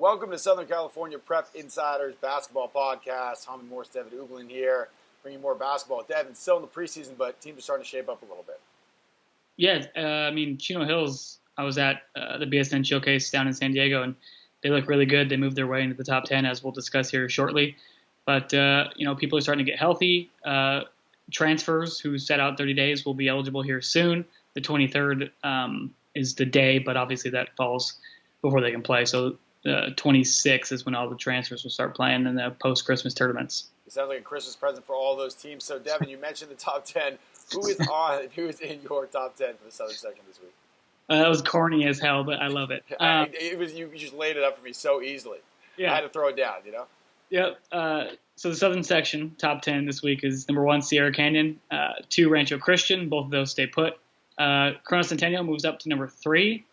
Welcome to Southern California Prep Insiders Basketball Podcast. Tommy Morse, Devin Uglin here, bringing more basketball. Devin, still in the preseason, but teams are starting to shape up a little bit. Yeah, Chino Hills, I was at the BSN Showcase down in San Diego, and they look really good. They moved their way into the top 10, as we'll discuss here shortly. But, people are starting to get healthy. Transfers who set out 30 days will be eligible here soon. The 23rd is the day, but obviously that falls before they can play. So 26 is when all the transfers will start playing in the post-Christmas tournaments. It sounds like a Christmas present for all those teams. So, Devin, you mentioned the top 10. Who is in your top 10 for the Southern section this week? That was corny as hell, but I love it. You just laid it up for me so easily. Yeah. I had to throw it down, Yep. So the Southern section, top 10 this week is number 1, Sierra Canyon, 2, Rancho Christian. Both of those stay put. Corona Centennial moves up to number 3.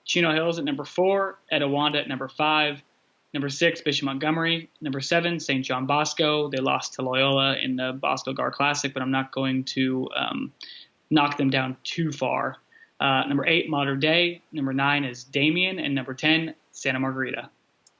Chino Hills at number 4. Etowanda at number 5. Number 6, Bishop Montgomery. Number 7, St. John Bosco. They lost to Loyola in the Bosco Gar Classic, but I'm not going to knock them down too far. Number 8, Mater Dei. Number 9 is Damien. And number 10, Santa Margarita.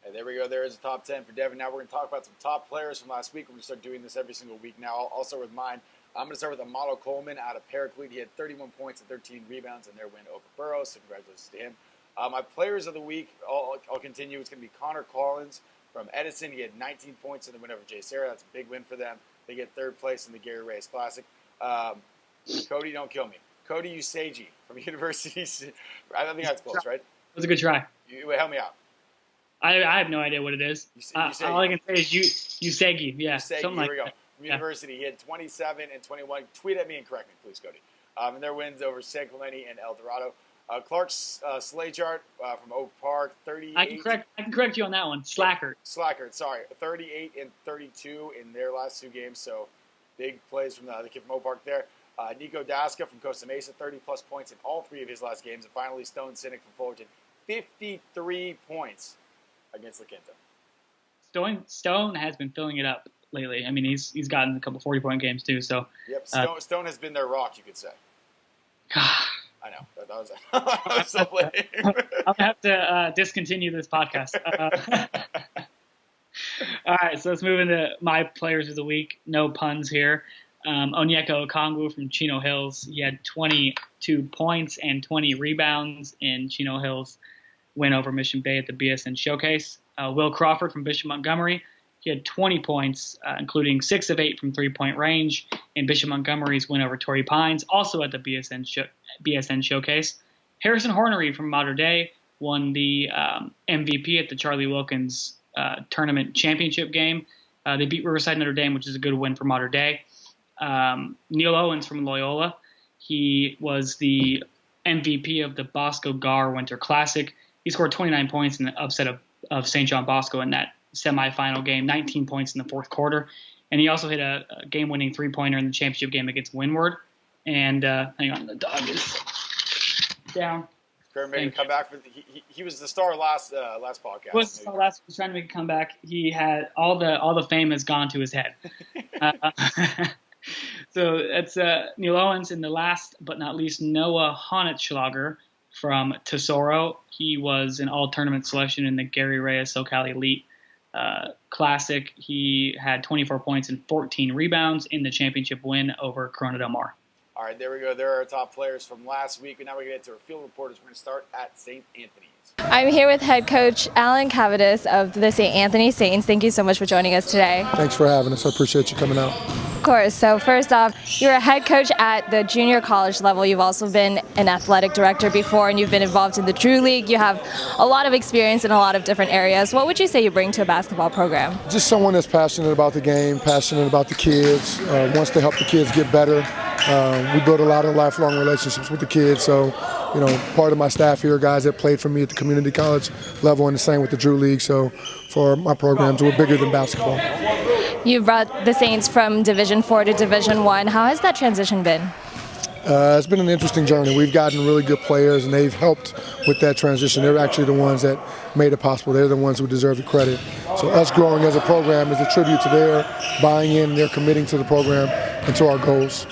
And there we go. There is a top 10 for Devin. Now we're going to talk about some top players from last week. We're going to start doing this every single week now. I'll start with mine. I'm going to start with Amato Coleman out of Paraclete. He had 31 points and 13 rebounds in their win over Burroughs, so congratulations to him. My players of the week, I'll continue. It's going to be Connor Collins from Edison. He had 19 points in the win over Jay Sarah. That's a big win for them. They get 3rd place in the Gary Reyes Classic. Cody, don't kill me. Cody Usagi from University. I don't think that's close, right? That was a good try. Help me out. I have no idea what it is. All I can say is Usagi. Yeah, something like that. University. Yeah. He had 27 and 21. Tweet at me and correct me, please, Cody. And their wins over San Clemente and El Dorado. Clark Slaychart from Oak Park, 38. I can correct you on that one. Slackert, sorry. 38 and 32 in their last 2 games. So big plays from the kid from Oak Park there. Nico Daska from Costa Mesa, 30-plus points in all 3 of his last games. And finally, Stone Sinek from Fullerton, 53 points against La Quinta. Stone has been filling it up lately. I mean, he's gotten a couple 40-point games too. So yep, Stone has been their rock, you could say. I know. That was so lame. I'm going to have to discontinue this podcast. All right, so let's move into my players of the week. No puns here. Onyeka Okongwu from Chino Hills. He had 22 points and 20 rebounds in Chino Hills' win over Mission Bay at the BSN Showcase. Will Crawford from Bishop Montgomery. He had 20 points, including 6 of 8 from three-point range in Bishop Montgomery's win over Torrey Pines, also at the BSN Showcase. Harrison Hornery from Mater Dei won the MVP at the Charlie Wilkins tournament championship game. They beat Riverside Notre Dame, which is a good win for Mater Dei. Neil Owens from Loyola. He was the MVP of the Bosco Gar Winter Classic. He scored 29 points in the upset of St. John Bosco in that semifinal game, 19 points in the 4th quarter. And he also hit a game-winning 3-pointer in the championship game against Windward. And hang on, the dog is down. Kurt made a comeback. He was the star last podcast. He was trying to make a comeback. He had all the fame has gone to his head. So that's Neil Owens. And the last but not least, Noah Honetschlager from Tesoro. He was an all-tournament selection in the Gary Reyes SoCal Elite Classic. He had 24 points and 14 rebounds in the championship win over Corona Del Mar. All right, there we go. There are our top players from last week. And now we're going to get to our field reporters. We're going to start at St. Anthony's. I'm here with head coach Alan Cavadis of the St. Anthony Saints. Thank you so much for joining us today. Thanks for having us. I appreciate you coming out. Of course. So first off, you're a head coach at the junior college level. You've also been an athletic director before, and you've been involved in the Drew League. You have a lot of experience in a lot of different areas. What would you say you bring to a basketball program? Just someone that's passionate about the game, passionate about the kids, wants to help the kids get better. We build a lot of lifelong relationships with the kids. So, part of my staff here are guys that played for me at the community college level, and the same with the Drew League. So for my programs, we're bigger than basketball. You've brought the Saints from Division IV to Division I. How has that transition been? It's been an interesting journey. We've gotten really good players, and they've helped with that transition. They're actually the ones that made it possible. They're the ones who deserve the credit. So us growing as a program is a tribute to their buying in, their committing to the program and to our goals.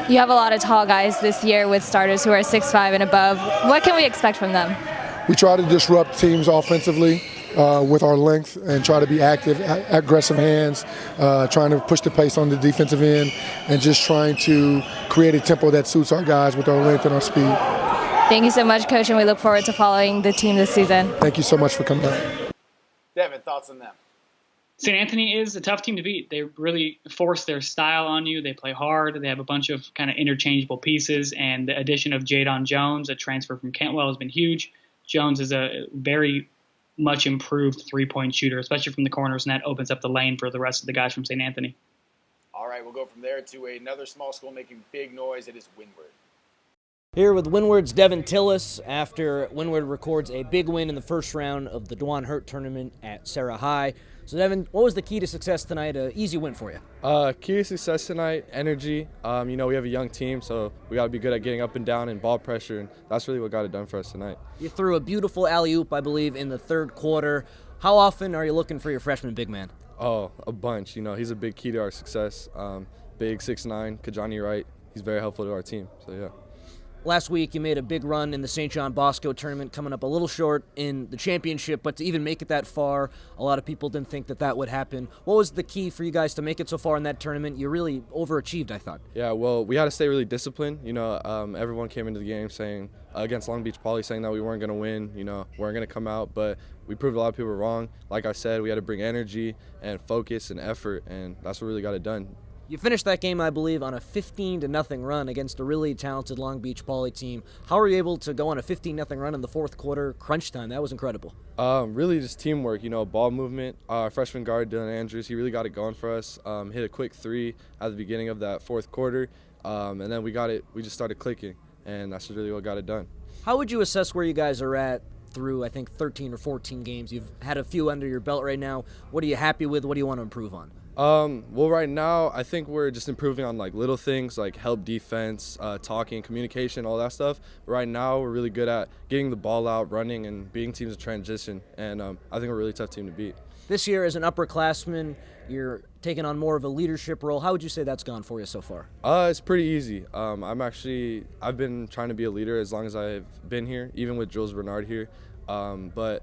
You have a lot of tall guys this year with starters who are 6'5" and above. What can we expect from them? We try to disrupt teams offensively. with our length and try to be active, aggressive hands, trying to push the pace on the defensive end, and just trying to create a tempo that suits our guys with our length and our speed. Thank you so much, Coach, and we look forward to following the team this season. Thank you so much for coming out. Devin, thoughts on them? St. Anthony is a tough team to beat. They really force their style on you. They play hard. They have a bunch of kind of interchangeable pieces, and the addition of Jadon Jones, a transfer from Cantwell, has been huge. Jones is a very much improved three-point shooter, especially from the corners, and that opens up the lane for the rest of the guys from St. Anthony. All right, we'll go from there to another small school making big noise. It is Windward. Here with Windward's Devin Tillis after Windward records a big win in the first round of the Dwan Hurt tournament at Sarah High. So, Devin, what was the key to success tonight? An easy win for you. Key to success tonight, energy. We have a young team, so we got to be good at getting up and down and ball pressure, and that's really what got it done for us tonight. You threw a beautiful alley-oop, I believe, in the third quarter. How often are you looking for your freshman big man? Oh, a bunch. He's a big key to our success. Big 6'9", Kajani Wright. He's very helpful to our team, so yeah. Last week, you made a big run in the St. John Bosco tournament, coming up a little short in the championship, but to even make it that far, a lot of people didn't think that would happen. What was the key for you guys to make it so far in that tournament? You really overachieved, I thought. Yeah, well, we had to stay really disciplined. Everyone came into the game saying, against Long Beach Poly, saying that we weren't going to win, weren't going to come out, but we proved a lot of people wrong. Like I said, we had to bring energy and focus and effort, and that's what really got it done. You finished that game, I believe, on a 15-0 run against a really talented Long Beach Poly team. How were you able to go on a 15-0 run in the fourth quarter, crunch time? That was incredible. Really just teamwork, ball movement. Our freshman guard, Dylan Andrews, he really got it going for us. Hit a quick three at the beginning of that fourth quarter, and then we just started clicking, and that's really what got it done. How would you assess where you guys are at through, I think, 13 or 14 games? You've had a few under your belt right now. What are you happy with? What do you want to improve on? Well, right now, I think we're just improving on little things like help defense, talking, communication, all that stuff. Right now, we're really good at getting the ball out, running, and beating teams in transition. And I think we're a really tough team to beat. This year, as an upperclassman, you're taking on more of a leadership role. How would you say that's gone for you so far? It's pretty easy. I've been trying to be a leader as long as I've been here, even with Jules Bernard here. But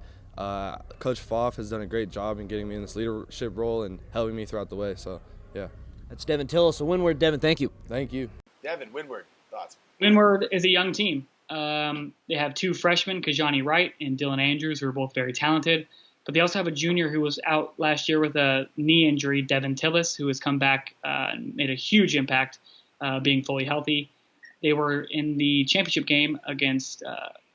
Coach Foff has done a great job in getting me in this leadership role and helping me throughout the way, so yeah. That's Devin Tillis, a Windward. Devin, thank you. Thank you. Devin, Windward, thoughts? Windward is a young team. They have two freshmen, Kajani Wright and Dylan Andrews, who are both very talented, but they also have a junior who was out last year with a knee injury, Devin Tillis, who has come back and made a huge impact being fully healthy. They were in the championship game against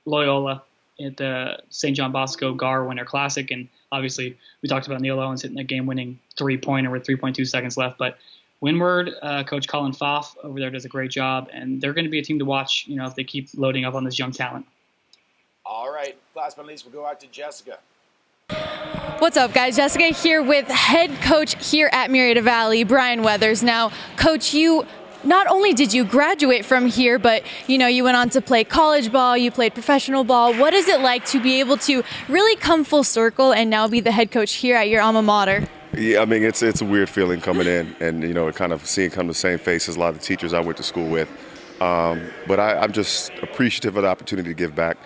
Loyola at the St. John Bosco GAR Winter Classic, and obviously we talked about Neil Owens hitting a game-winning three-pointer with 3.2 seconds left, but Windward, Coach Colin Foff over there does a great job, and they're going to be a team to watch, if they keep loading up on this young talent. All right, last but not least, we'll go out to Jessica. What's up, guys? Jessica here with head coach here at Murietta Valley, Brian Weathers. Now, Coach, not only did you graduate from here, but you went on to play college ball, you played professional ball. What is it like to be able to really come full circle and now be the head coach here at your alma mater? Yeah, it's a weird feeling coming in and kind of seeing the same faces a lot of the teachers I went to school with. But I'm just appreciative of the opportunity to give back,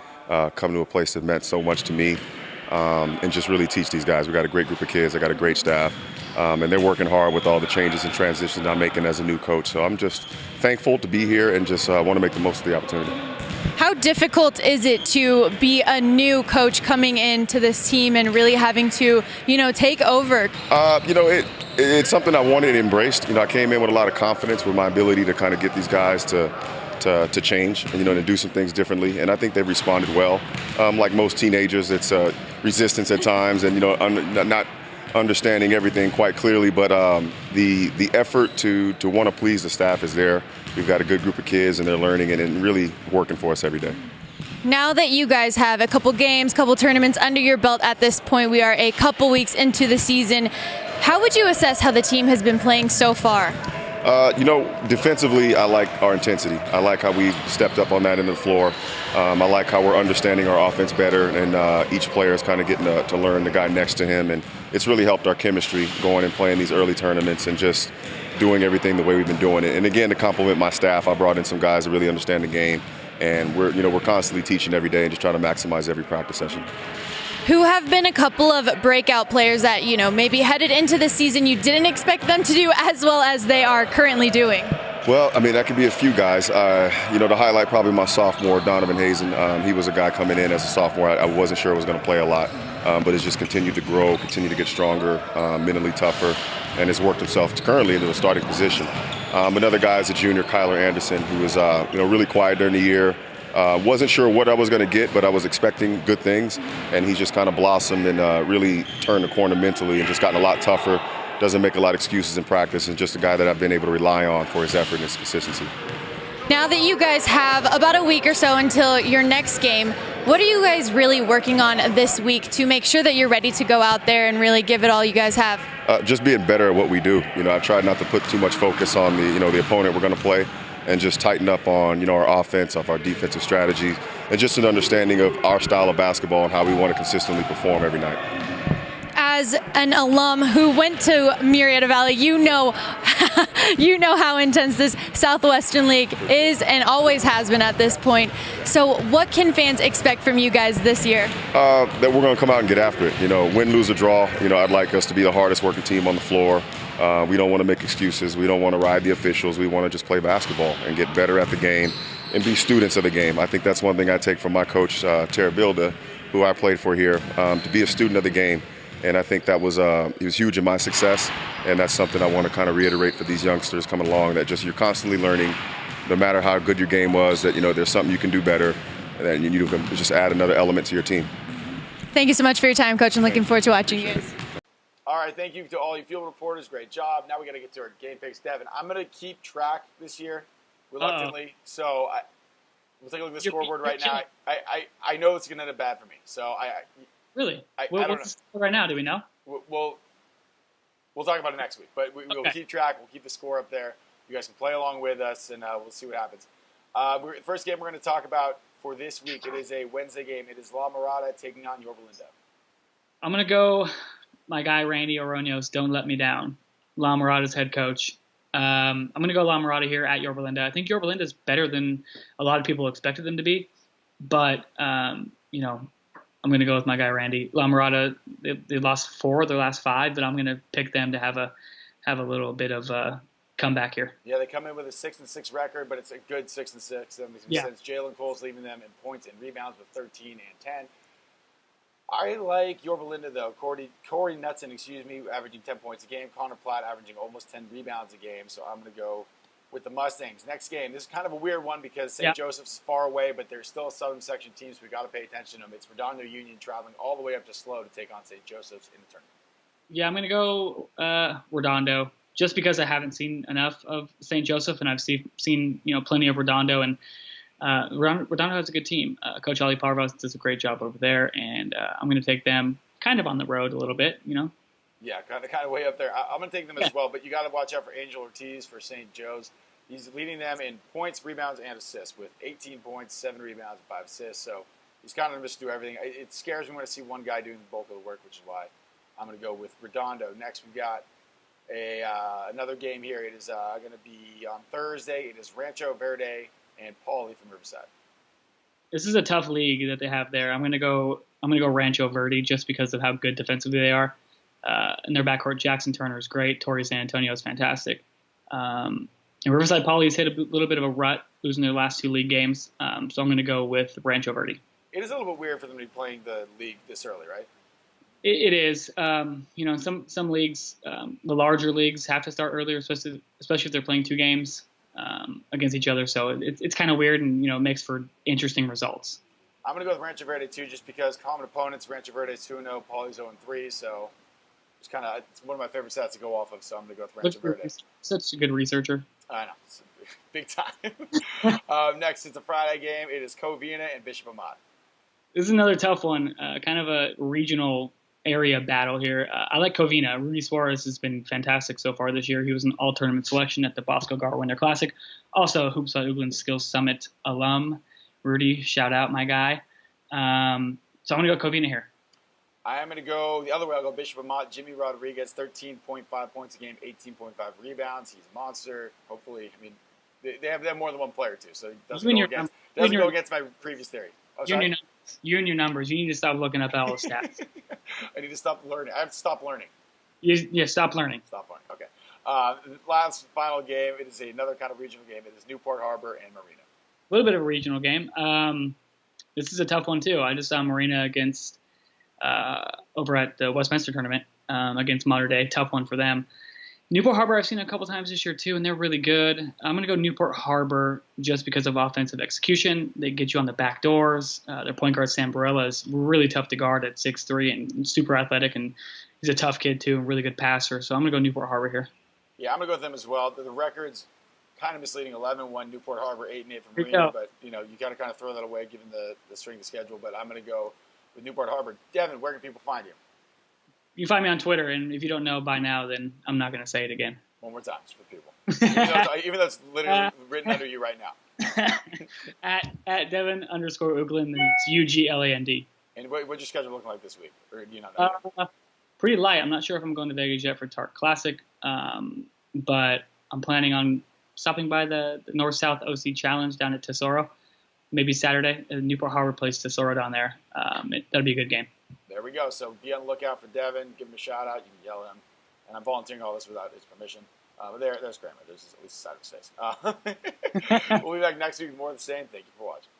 come to a place that meant so much to me, and just really teach these guys. We got a great group of kids. I got a great staff. And they're working hard with all the changes and transitions I'm making as a new coach. So I'm just thankful to be here and just want to make the most of the opportunity. How difficult is it to be a new coach coming into this team and really having to, take over? It's something I wanted and embraced. I came in with a lot of confidence with my ability to kind of get these guys to change and, to do some things differently. And I think they've responded well. Like most teenagers, it's resistance at times and, not understanding everything quite clearly, but the effort to want to please the staff is there. We've got a good group of kids and they're learning and really working for us every day. Now that you guys have a couple games, couple tournaments under your belt at this point, we are a couple weeks into the season. How would you assess how the team has been playing so far? Defensively, I like our intensity. I like how we've stepped up on that end of the floor. I like how we're understanding our offense better, and each player is kind of getting to learn the guy next to him, and it's really helped our chemistry going and playing these early tournaments and just doing everything the way we've been doing it. And again, to compliment my staff, I brought in some guys that really understand the game, and we're constantly teaching every day and just trying to maximize every practice session. who have been a couple of breakout players that, maybe headed into the season you didn't expect them to do as well as they are currently doing? Well, I mean, that could be a few guys. To highlight probably my sophomore, Donovan Hazen. He was a guy coming in as a sophomore. I wasn't sure was going to play a lot, but has just continued to grow, continued to get stronger, mentally tougher, and has worked himself currently into a starting position. Another guy is a junior, Kyler Anderson, who was really quiet during the year. Wasn't sure what I was going to get, but I was expecting good things, and he's just kind of blossomed and really turned the corner mentally and just gotten a lot tougher. Doesn't make a lot of excuses in practice, and just a guy that I've been able to rely on for his effort and his consistency. Now that you guys have about a week or so until your next game, what are you guys really working on this week to make sure that you're ready to go out there and really give it all you guys have? Just being better at what we do. I tried not to put too much focus on the opponent we're going to play, and just tighten up on our offense, of our defensive strategy, and just an understanding of our style of basketball and how we want to consistently perform every night. As an alum who went to Murietta Valley, you know how intense this Southwestern League is and always has been at this point. So what can fans expect from you guys this year? That we're going to come out and get after it. Win, lose, or draw. I'd like us to be the hardest working team on the floor. We don't want to make excuses. We don't want to ride the officials. We want to just play basketball and get better at the game and be students of the game. I think that's one thing I take from my coach, Tara Bilda, who I played for here, to be a student of the game. And I think that was he was huge in my success, and that's something I want to kind of reiterate for these youngsters coming along, that just you're constantly learning, no matter how good your game was, that there's something you can do better, and you can just add another element to your team. Thank you so much for your time, Coach. I'm looking forward to watching you guys. All right, thank you to all you field reporters. Great job. Now we got to get to our game picks. Devin, I'm going to keep track this year, reluctantly. So we'll take a look at the scoreboard right now. I know it's going to end up bad for me. So Really? I don't know. What's the score right now? Do we know? We'll talk about it next week. But we'll keep track. We'll keep the score up there. You guys can play along with us, and we'll see what happens. First game we're going to talk about for this week, it is a Wednesday game. It is La Mirada taking on Yorba. I'm going to go my guy Randy Oroños, don't let me down. La Mirada's head coach. I'm going to go La Mirada here at Yorba. I think Yorba is better than a lot of people expected them to be. But, I'm going to go with my guy Randy. La Mirada, they lost 4 of their last 5, but I'm going to pick them to have a little bit of a comeback here. Yeah, they come in with a 6-6 record, but it's a good 6-6. Since Jalen Cole's leaving them in points and rebounds with 13 and 10. I like Yorba though. Corey Knutson, averaging 10 points a game. Connor Platt averaging almost 10 rebounds a game. So I'm going to go with the Mustangs. Next game, this is kind of a weird one because St. Joseph's is far away, but there's still a Southern Section team, so we've got to pay attention to them. It's Redondo Union traveling all the way up to SLO to take on St. Joseph's in the tournament. Yeah, I'm going to go Redondo just because I haven't seen enough of St. Joseph, and I've seen plenty of Redondo, and Redondo has a good team. Coach Ali Parvos does a great job over there, and I'm going to take them kind of on the road a little bit, Yeah, kind of way up there. I'm going to take them as well, but you got to watch out for Angel Ortiz for St. Joe's. He's leading them in points, rebounds, and assists with 18 points, 7 rebounds, and 5 assists. So he's kind of just do everything. It scares me when I see one guy doing the bulk of the work, which is why I'm going to go with Redondo. Next, we've got another game here. It is going to be on Thursday. It is Rancho, Verde, and Paulie from Riverside. This is a tough league that they have there. I'm going to go Rancho Verde just because of how good defensively they are. In their backcourt, Jackson Turner is great. Torrey San Antonio is fantastic. And Riverside Poly has hit a little bit of a rut, losing their last 2 league games. So I'm going to go with Rancho Verde. It is a little bit weird for them to be playing the league this early, right? It is. Some leagues, the larger leagues, have to start earlier, especially if they're playing 2 games against each other. So it's kind of weird and makes for interesting results. I'm going to go with Rancho Verde too, just because common opponents. Rancho Verde is 2-0, Poly's 0-3, so it's one of my favorite stats to go off of. So I'm going to go with Rancho Verde. Such a good researcher. I know, it's big time. Next, it's a Friday game. It is Covina and Bishop Amat. This is another tough one, kind of a regional area battle here. I like Covina. Rudy Suarez has been fantastic so far this year. He was an all-tournament selection at the Bosco Gar Winter Classic. Also, Hoops on Oakland Skills Summit alum. Rudy, shout out my guy. So I'm going to go Covina here. I am going to go the other way. I'll go Bishop Amat. Jimmy Rodriguez, 13.5 points a game, 18.5 rebounds. He's a monster. Hopefully, they have more than one player too, so it doesn't go against my previous theory. You and your numbers. You need to stop looking up all the stats. I need to stop learning. I have to stop learning. Yeah, stop learning. Stop learning. Okay. Final game. It is another kind of regional game. It is Newport Harbor and Marina. A little bit of a regional game. This is a tough one too. I just saw Marina against over at the Westminster tournament against Mater Dei. Tough one for them. Newport Harbor I've seen a couple times this year too, and they're really good. I'm going to go Newport Harbor just because of offensive execution. They get you on the back doors. Their point guard, Sam Barella, is really tough to guard at 6'3" and super athletic, and he's a tough kid too, a really good passer. So I'm going to go Newport Harbor here. Yeah, I'm going to go with them as well. The record's kind of misleading, 11-1 Newport Harbor, 8-8 for Marina, but you got to kind of throw that away given the strength of schedule. But I'm going to go with Newport Harbor. Devin, where can people find you? You can find me on Twitter, and if you don't know by now, then I'm not going to say it again. One more time, just for people. Even though it's literally written under you right now. at Devin_Ugland, it's UGLAND. And what's your schedule looking like this week? Or do you not know? Pretty light. I'm not sure if I'm going to Vegas yet for Tart Classic, but I'm planning on stopping by the North-South OC Challenge down at Tesoro. Maybe Saturday. Newport Harbor plays Tesoro down there. That'll be a good game. There we go. So be on the lookout for Devin. Give him a shout out. You can yell at him. And I'm volunteering all this without his permission. But there's Kramer. There's at least a side of his face. We'll be back next week with more of the same. Thank you for watching.